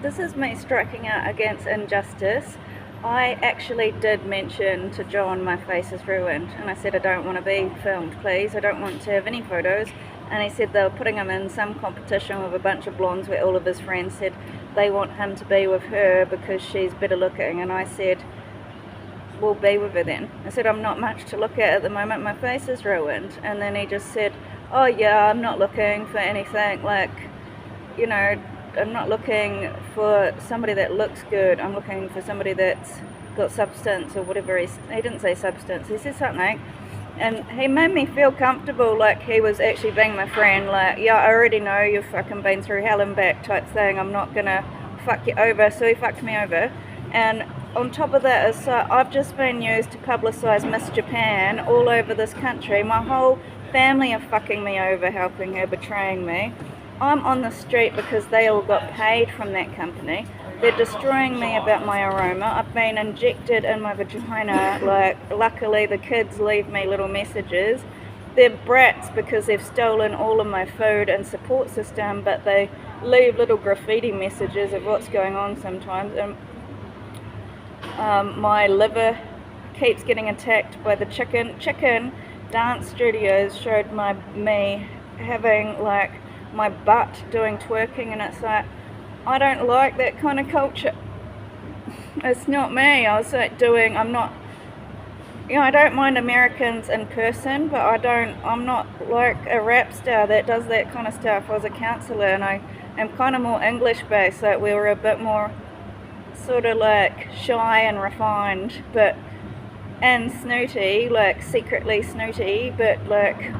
this is me striking out against injustice. I actually did mention to John my face is ruined, and I said I don't want to be filmed, please. I don't want to have any photos. And he said they were putting him in some competition with a bunch of blondes where all of his friends said they want him to be with her because she's better looking. And I said, we'll be with her then. I said, I'm not much to look at the moment, my face is ruined. And then he just said, oh yeah, I'm not looking for anything, like, you know, I'm not looking for somebody that looks good, I'm looking for somebody that's got substance or whatever. He didn't say substance, he said something, and he made me feel comfortable, like he was actually being my friend, like, yeah, I already know you've fucking been through hell and back type thing, I'm not gonna fuck you over. So he fucked me over. And on top of that is, I've just been used to publicise Miss Japan all over this country. My whole family are fucking me over, helping her, betraying me. I'm on the street because they all got paid from that company. They're destroying me about my aroma. I've been injected in my vagina, like, luckily the kids leave me little messages. They're brats because they've stolen all of my food and support system, but they leave little graffiti messages of what's going on sometimes. And my liver keeps getting attacked by the chicken. Chicken Dance Studios showed me having, like, my butt doing twerking, and it's like, I don't like that kind of culture. It's not me. I was like I'm not, you know, I don't mind Americans in person, but I'm not like a rap star that does that kind of stuff. I was a counsellor, and I am kind of more English based, like we were a bit more sort of like shy and refined, but, and snooty, like secretly snooty, but like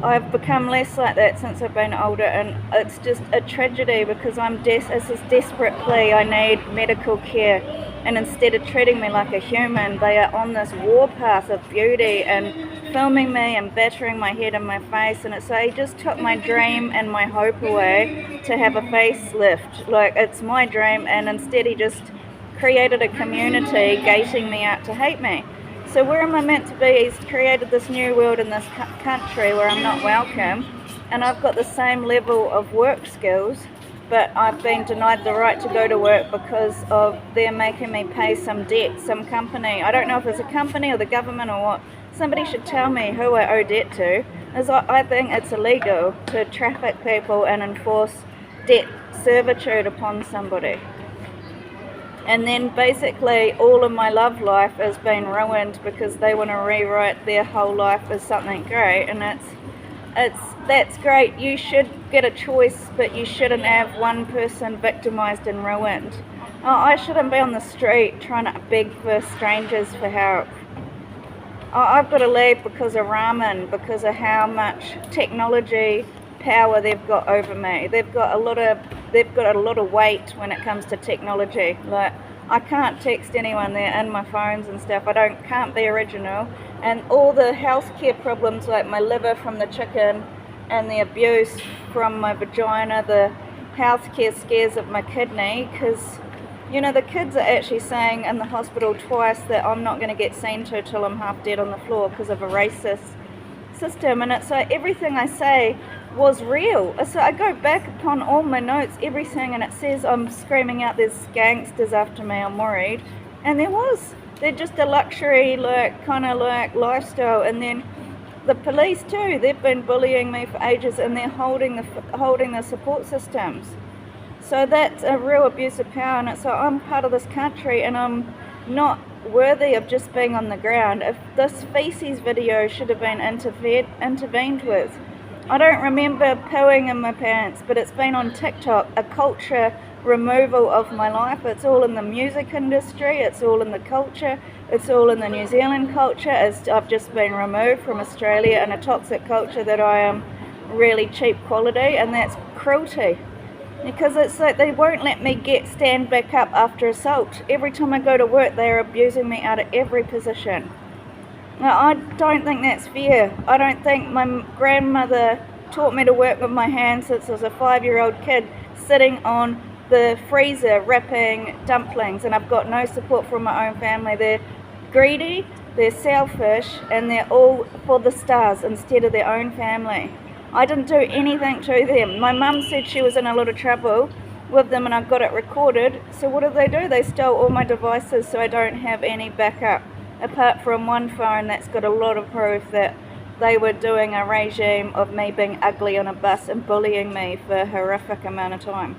I've become less like that since I've been older, and it's just a tragedy because it's this desperate plea. I need medical care, and instead of treating me like a human, they are on this warpath of beauty and filming me and battering my head and my face, and it's like he just took my dream and my hope away to have a facelift. Like, it's my dream, and instead he just created a community gating me out to hate me. So where am I meant to be? He's created this new world in this country where I'm not welcome, and I've got the same level of work skills, but I've been denied the right to go to work because of they're making me pay some debt, some company. I don't know if it's a company or the government or what. Somebody should tell me who I owe debt to, as I think it's illegal to traffic people and enforce debt servitude upon somebody. And then basically all of my love life has been ruined because they want to rewrite their whole life as something great, and that's great. You should get a choice, but you shouldn't have one person victimized and ruined. I shouldn't be on the street trying to beg for strangers for help. I've got to leave because of ramen, because of how much technology power they've got over me. They've got a lot of weight when it comes to technology. Like, I can't text anyone, they're in my phones and stuff. Can't be original. And all the healthcare problems, like my liver from the chicken and the abuse from my vagina, the healthcare scares of my kidney, because, you know, the kids are actually saying in the hospital twice that I'm not going to get seen to till I'm half dead on the floor because of a racist system. And it's like everything I say was real. So I go back upon all my notes, everything, and it says I'm screaming out there's gangsters after me, I'm worried, and they're just a luxury, like, kind of like lifestyle. And then the police too, they've been bullying me for ages, and they're holding the support systems. So that's a real abuse of power, and it's like I'm part of this country and I'm not worthy of just being on the ground. If this feces video should have been intervened with. I don't remember pooing in my pants, but it's been on TikTok, a culture removal of my life. It's all in the music industry, it's all in the culture, it's all in the New Zealand culture. I've just been removed from Australia in a toxic culture that I am really cheap quality, and that's cruelty. Because it's like they won't let me stand back up after assault. Every time I go to work, they're abusing me out of every position. Now, I don't think that's fair. I don't think my grandmother taught me to work with my hands since I was a 5-year-old kid, sitting on the freezer wrapping dumplings, and I've got no support from my own family. They're greedy, they're selfish, and they're all for the stars instead of their own family. I didn't do anything to them. My mum said she was in a lot of trouble with them and I got it recorded. So what do? They stole all my devices, so I don't have any backup, apart from one phone that's got a lot of proof that they were doing a regime of me being ugly on a bus and bullying me for a horrific amount of time.